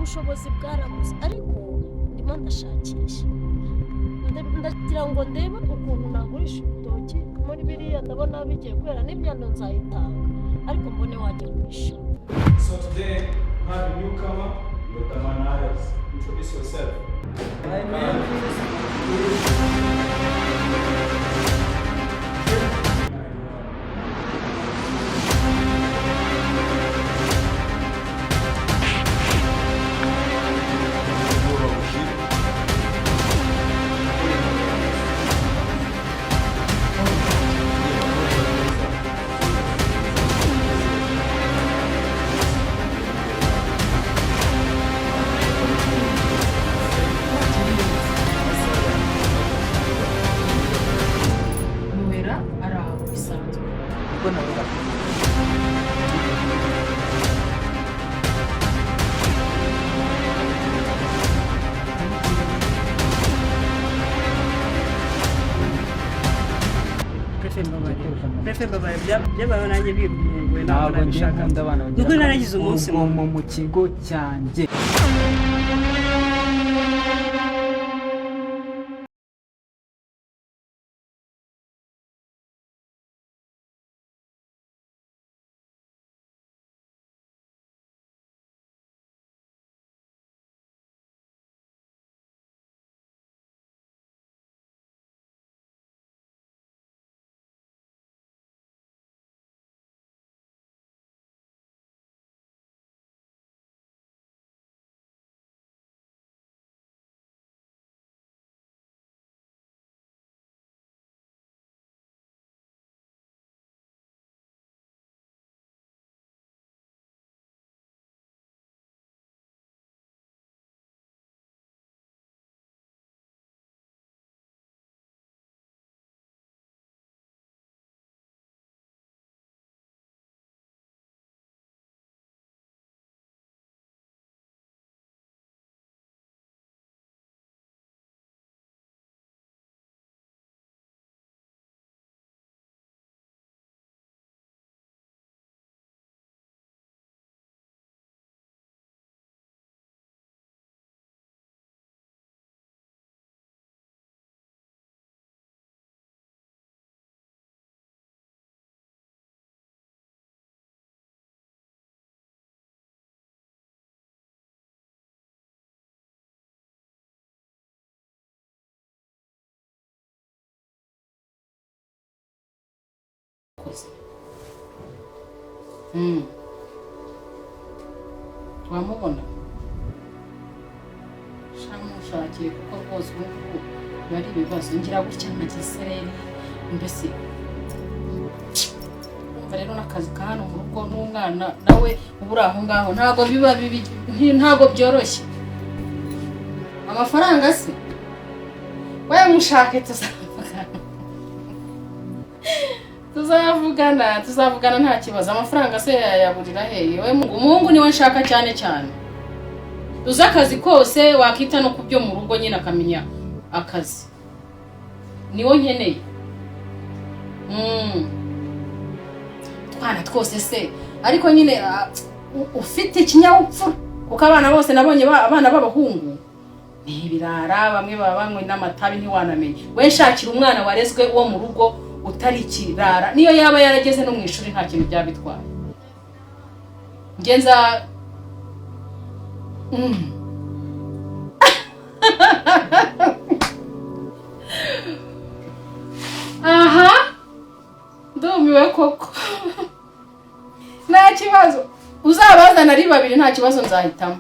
ubushobozi bwarabuze ariko ndimo ndashakisha ndagira ngo ndebe ukuntu nagurisha ibitoki muri biriya ndabona bigiye kwera n'imyanda nzayitanga ariko mbone wajya kwishyura. So today we have a newcomer, Dr. Manayas. Introduce yourself. My name by'abana nanjye bibunguye ntabwo nshaka ndabana nuko naragize umunsi mu kigo cyanjye. wamubona shamushakiye kuko rwose ubu bari ibibazo ngira gutya nka gisereri mbese umva rero n'akazi ka hano mu rugo n'umwana nawe ubura aho ngaho ntago biba ntago byoroshye. Amafaranga se we mushake tuzavugana nta kibazo. Amafaranga se yaburira hehe? We umuhungu niwe nshaka cyane cyane. Uza akazi kose wakita no kubyo mu rugo nyine akamenya akazi niwo nkeneye. Twana twose se ariko nyine ufite ikinyabupfura kuko abana bose nabonye abana b'abahungu ni ibirara, bamwe baba banywe n'amatabi ntiwanamenye. We nshakira umwana warezwe wo mu rugo utari kirara, niyo yaba yarageze no mu ishuri nta kintu byabitwaye. Ngenza aha ndumiwe koko. Nta kibazo uzabazana ari babiri nta kibazo nzahitamo.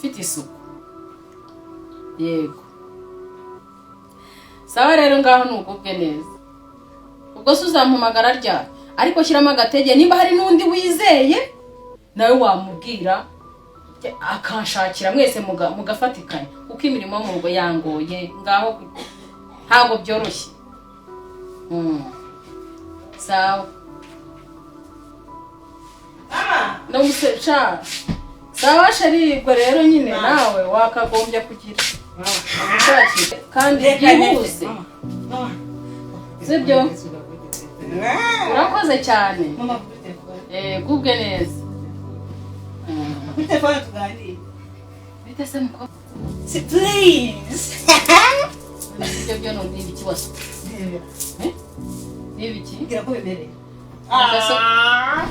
Fite isuku yego. Sawa rero ngaho nugubwe neza. Ubwo se uzampamagara ryari? Ariko shyiramo agatege niba hari n'undi wizeye nawe wamubwira akanshakira mwese mugafatikanya kuko imirimo mu rugo yangoye ngaho ntago byoroshye. Sawa no musecha. Sawa sharibwo rero nyine nawe wakagombye kugira kandi byihuse. Sibyo urakoze cyane. Gubwe neza. kuri telefone tuganire. bite se muko Si please. ibyo byo no ndi ikibazo niba iki Ngira ko bibereye.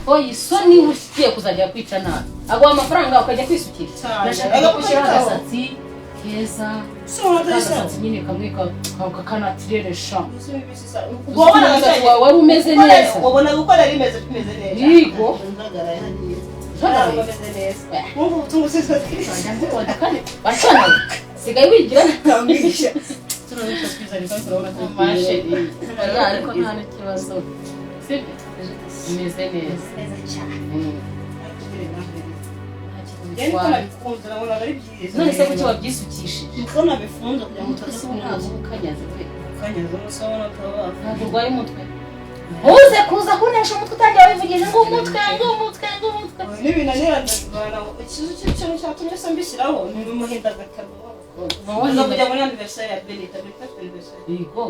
oyi soni ugiye kuzajya kwica nabi aguha amafaranga ukajya kwisukira nashaka gushyiraho agasatsi keza agasatsi nyine kamwe kakanatirere Wabona wari umeze neza wabona gukora rimeze bimeze neza. Yego. Ndagara hariye. Ndagara bimeze neza. Wumva utungusize ati. bacana sigaye wigira Ndamwisha. turabona twizanye kandi turabona ko masheri ariko nta n'ikibazo sibyo imeze neza Neza cyane. Nta Yari kintu kana bitwaye. bikunze nabona ari byiza. none se kuki wabyisukishije Niko nabifunze kugira ngo umutwe si ntabwo ukanyaze pe Kanyaza umusabona akaba. ntabwo urwaye umutwe uze kuza kunesha umutwe utangira wivugije ngo umutwe ngo umutwe ngo umutwe N'ibinanira ndabana ikizu cy'icyo cyatumye se mbishyiraho ntibimuhinda gatanu. Uza kujya muri anniversaire ya Benita, Benita anniversaire. yego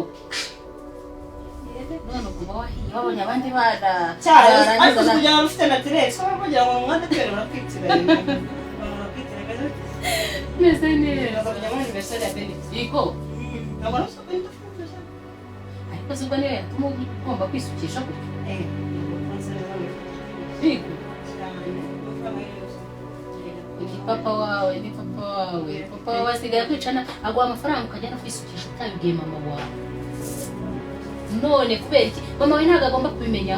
none kuba wahiye babonye abandi bana Cyane ariko barangiza kugira ngo ufite naturel, so bagira ngo umwanda pere urakwitiranya. Urakwitiranya. meze neza Uza kujya muri anniversaire ya Benita. yego Ntabwo arusha Benita. ariko sibwo niyo yatuma ugomba kwisukisha gutya Eh. yego ni papa wawe ni papa wawe papa wawe asigaye kwicana aguha amafaranga ukajya no kwisukisha utabibwiye mama wawe none kubera iki mama wawe ntabwo agomba kubimenya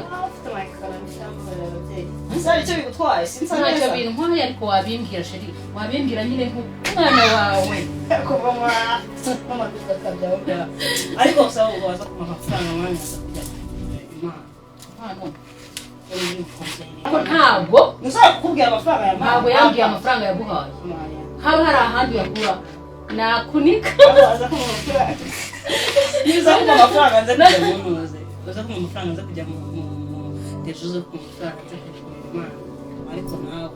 icyo bigutwaye sinsa ntacyo neza bintwaye ariko wabimbwira sheri wabimbwira nyine nk'umwana wawe kuva mu maduka kabyaho ariko usaba ngo baza kuma amafaranga mwanya kujya Impano. Ariko ntabwo nusaba kukubwira amafaranga ya ntabwo yambwiye amafaranga yaguhaye haba hari ahandi uyakura nakunika aza kuma amafaranga niza kuma amafaranga nza kujya mu ntuze uza kuma amafaranga nza kujya mu dejo zo kuma amafaranga nza kujya mu Imana ariko nawe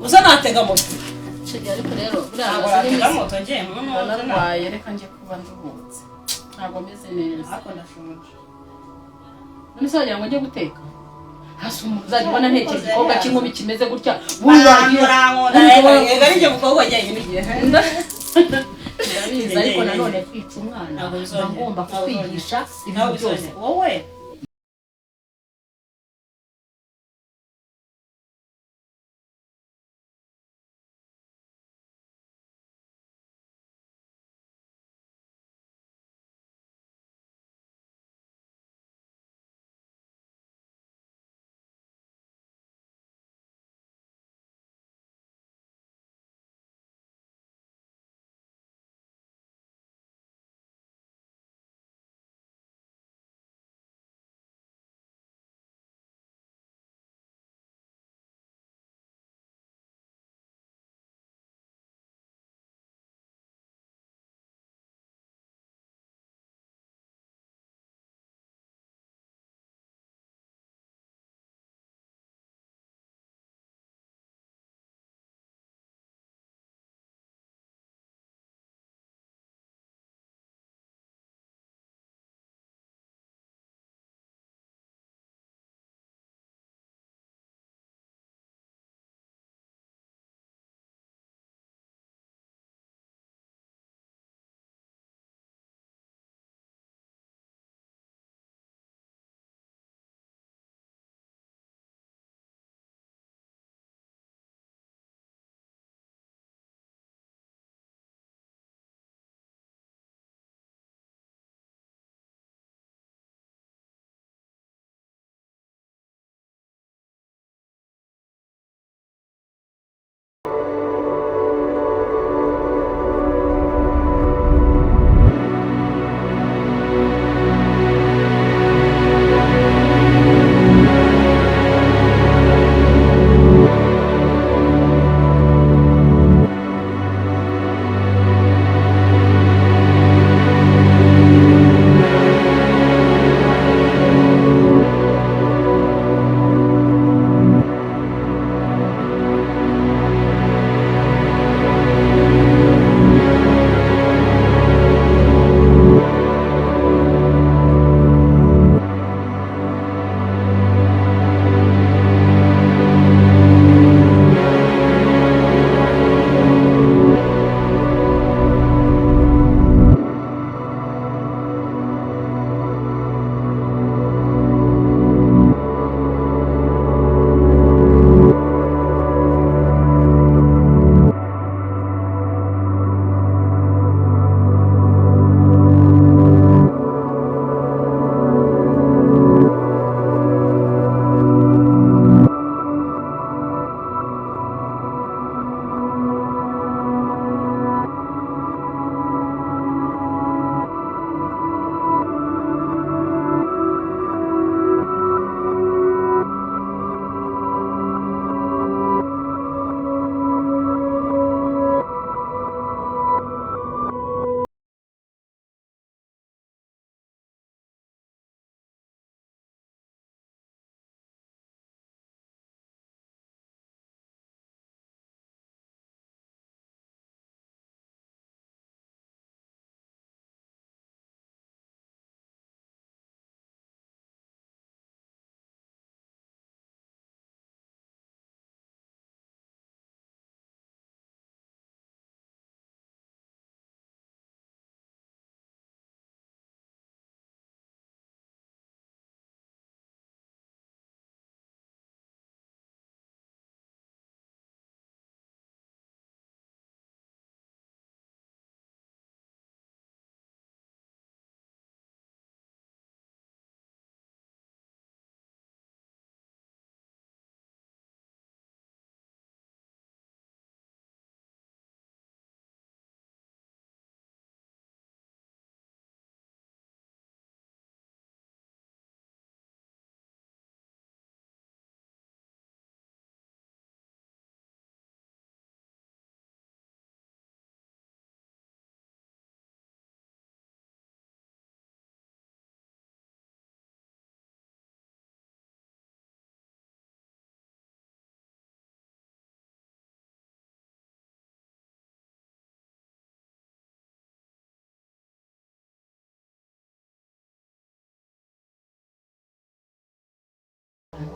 uza natega moto sheri ariko rero buriya ntabwo amazi natega n'imizi moto ngiye mu ntuze narwaye reka njye kuba nduhutse ntabwo meze neza ariko ndashonje none se wagira ngo njye guteka hasi umuntu uzajya ubona ntekera igikobwa cy'inkumi kimeze gutya ngarijye mukobwa njyenyine igihe ndabizi ariko nanone kwica umwana mba ngomba kukwigisha ibintu byose wowe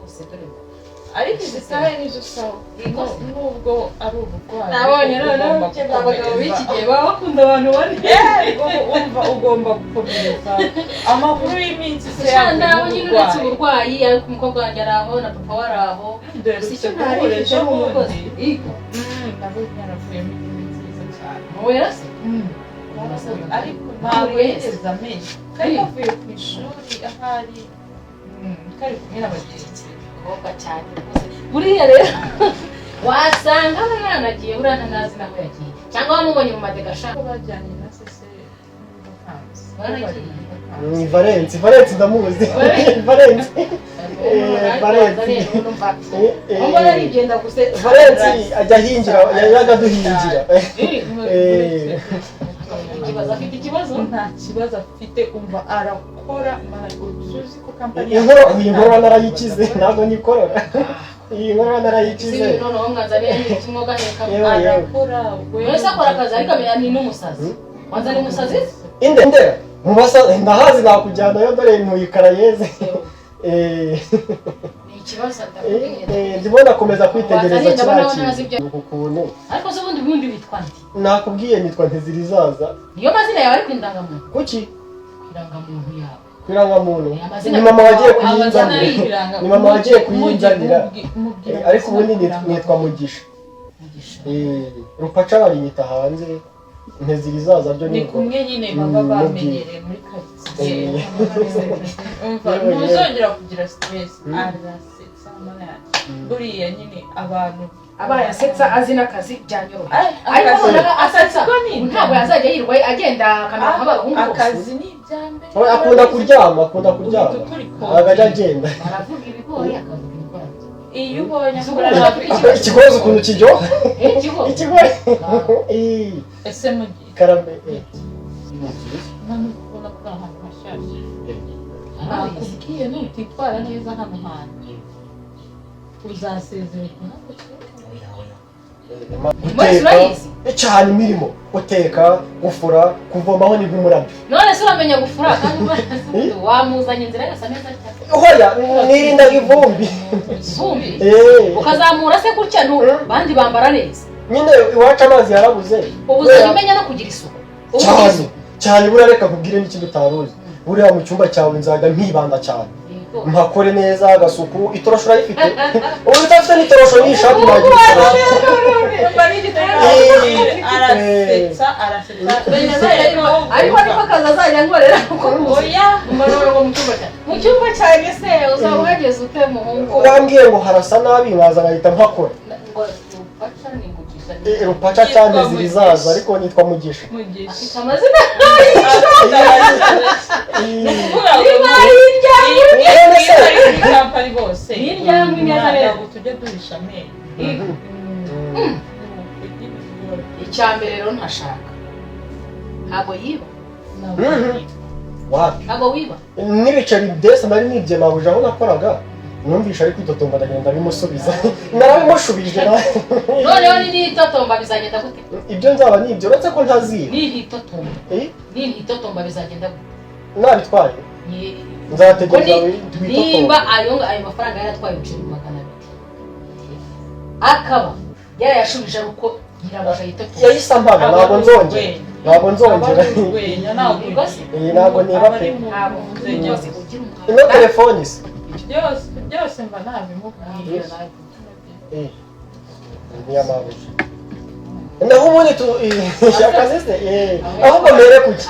gusa dore ariko izi saha nizo sawa nubwo ari uburwayi nabonye noneho abagabo b'iki gihe baba bakunda abantu bane ugomba gukomereza amakuru y'iminsi se nawe nyine uretse uburwayi ariko umukobwa wanjye ari aho na papa we ari aho dore icyo ntarifite umukozi nabo yaravuyemo iminsi nziza cyane wera se ariko ntabwo yigeze amenya kari avuye ku ishuri ahari kari kumwe na bagenzi umukobwa cyane buriya rero wasanga aba yanagiye buriya ntanazi naho yagiye cyangwa wamubonye mu madegasha bajyanye na sese Valensi ndamuzi Valensi ajya hingira yajaga duhingira afite ikibazo nta kibazo afite umva arakora uzi ko kampani iyi nkoro narayikize ntabwo nikorora iyi nkoro narayikize noneho mwanzaniye n'ikimwe gaheka arakora wese akora akazi ariko ni n'umusazi wanzaniye umusazi inde mubasa ndahazi nakujyanayo dore ntuyikara yeze ni ikibazo ndakubwira ndibona komeza kwitegereza cyane ukuntu ariko se ubundi witwa nde nakubwiye nitwa Ntezirizaza niyo mazina yawe ariko indangamuntu kuki irangamuntu yawe kwirangamuntu ni mama wagiye kuyinzanira ni mama wagiye kuyinzanira ariko ubundi nitwa Mugisha Rupaca babinyita hanze Ntezirizaza byo ni kumwe nyine baba bamenyereye muri karitsiye ntuzongera kugira stress arasetsa buriya nyine abantu abayasetsa azi n'akazi byanyoroha ariko asetsa ntabwo yazajya yirwa agenda akamera nk'abahungu akazi ni ibyambere akunda kuryama agajya agenda aravuga ibigori akavuga ibigori iyo ubonye ikigozi ukuntu kiryoha ikigori ese mugiye karabe ubona ko ahantu hashyashya nakubwiye nutitwara neza hano hantu uzasezererwa guteka cyane imirimo guteka gufura kuvomaho ni nk'umurabyo none se uramenya gufura kandi wamuzanye inzira yose neza cyane hoya nirindaga ivumbi ukazamura se gutya bandi bambara neza nyine iwacu amazi yarabuze ubu uzajya umenya no kugira isuku cyane buriya reka nkubwire n'ikindi utaruzi buriya mu cyumba cyawe nzajya mpibanda cyane mpakore neza agasuku itorosho urayifite ubu utafite n'itorosho n'ishati arasetsa ariko akazi azajya nkorera mu cyumba cyanjye se uzaba uhageze ute muhungu urambwiye ngo harasa nabi nkaza nkahita mpakora Rupaca cyane Ntezirizaza ariko nitwa Mugisha afite amazina kampani bose ntabwo tujya duhisha amenyo icya mbere rero ntashaka ntabwo yiba ntabwo wiba n'ibiceri desi nari nibye mabuja aho nakoraga numvisha ari kwitotomba ndagenda bimusubiza narabimushubije noneho n'itotomba bizagenda gute ibyo nzaba nibyo uretse ko ntaziba n'itotomba bizagenda gute nabitwaye nzategereza nimba ayo mafaranga yaratwaye ibiceri 200 akaba yarayashubije ari uko nyirabuja yitotomba yahise ampaga ntabwo nzongera ntabwo niba pe ino telefoni se byose mba nabimubwiye niya mabuja naho ubundi ishaka se ahubwo mbere kuki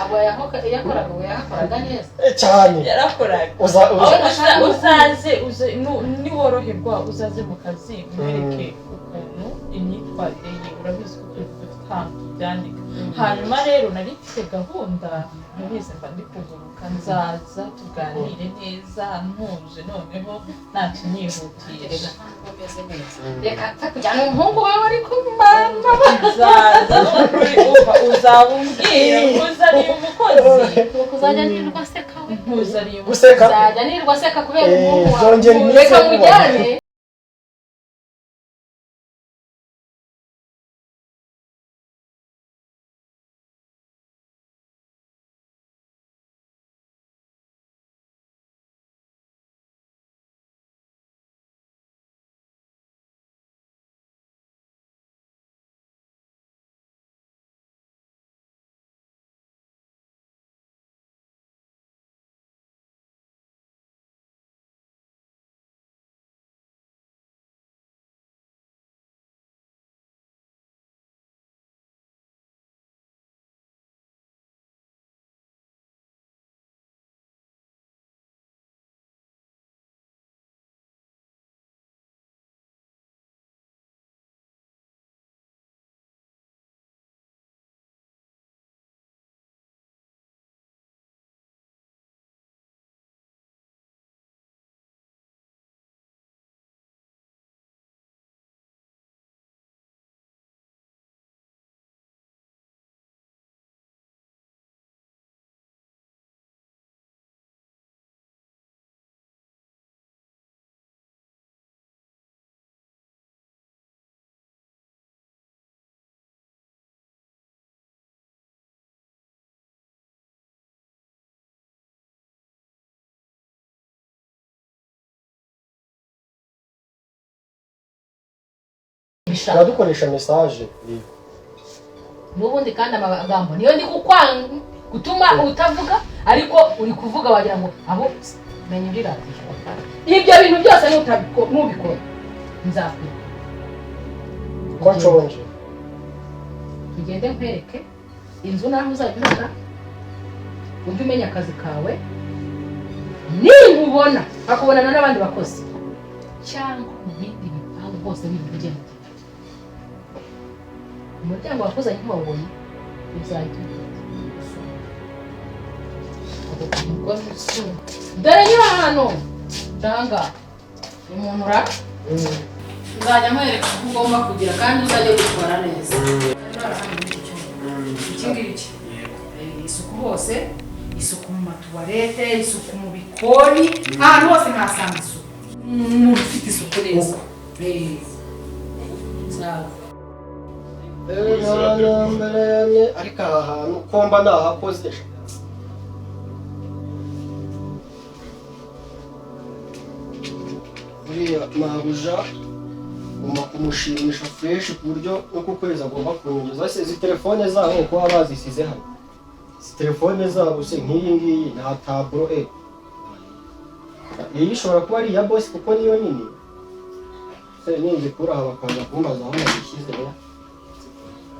yakoraga neza cyane yarakoraga uzaze niworoherwa uzaze mu kazi mwereke ukuntu imyitwarire ye urabizi ko dufite ahantu tubyandika hanyuma rero nari mfite gahunda nabizi mba ndi kuguruka nzaza tuganire neza ntuje noneho ntacyo nyihutiye reka kujyana umuhungu wawe ariko mama uzaba umbwira nkuzaniye umukozi kuzajya nirwa aseka we nkuzaniye umukozi uzajya nirwa aseka kubera umuhungu wawe reka mujyane turadukoresha message n'ubundi kandi amagambo niyo ndi kukwanga gutuma utavuga ariko uri kuvuga wagira ngo abo menya uri radio ibyo bintu byose nubikora nzakwiga ko nshonje tugende nkwereke inzu naho uzajya ujye umenya akazi kawe ninkubona akubonana n'abandi bakozi cyangwa mu bindi bipangu bose bivuge umuryango wakoze ntiwabonye uzahita dore nyura hano ndanga umuntu ura nzajya nkwereka ko ugomba kugira kandi uzajya witwara neza iki ngiki isuku hose isuku mu matuwarete isuku mu bikoni ahantu hose nkahasanga isuku umuntu ufite isuku neza ariko aha hantu komba nahakoze uriya mabuja ngomba kumushimisha fresh ku buryo no ku kwezi agomba kunyongeza ese izi telefone zabo ko baba bazisize hano izi telefone zabo se nk'iyi ngiyi nta taburo iyi ishobora kuba ari iya boss kuko niyo nini se ningikura aha bakaza kumbaza aho nazishyize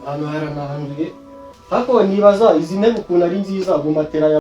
hano haranahanduye ariko nibaza izi ntebe ukuntu ari nziza mu matera ya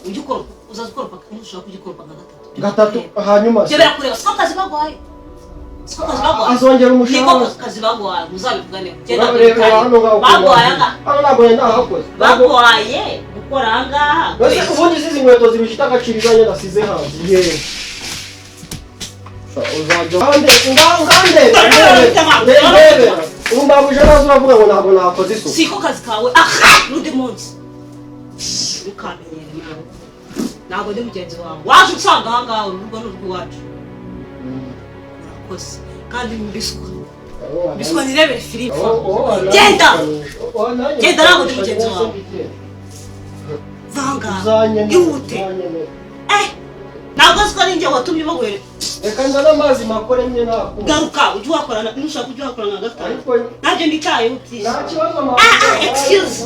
ujukora uzazukora paka ushaka kujikora paka gatatu hanyuma jebera kureba siko kazi bagwaye azongera umushahara niko kazi bagwaye muzabivugane bagwaye hano nabonye ntahakoze bagwaye gukora ahangaha ubundi izi nkweto zibishita agaciro izanye nasize hanze uzajya ngande umbabuje nazo uravuga ngo ntabwo nakoze isuku siko kazi kawe aha n'undi munsi ukamenyere nawe ntabwo ndi mugenzi wawe waje usanga ahangaha urugo n'urw'iwacu urakoze kandi mbiswa nirebere filime genda ntabwo ndi mugenzi wawe vanga ihute ntabwo siko ari njye watumye baguhere reka nzana amazi makore nye ntabwo garuka ujye uhakorana nushaka ujye uhakorana nka gatanu ntabyo nditayeho please nta kibazo makore excuse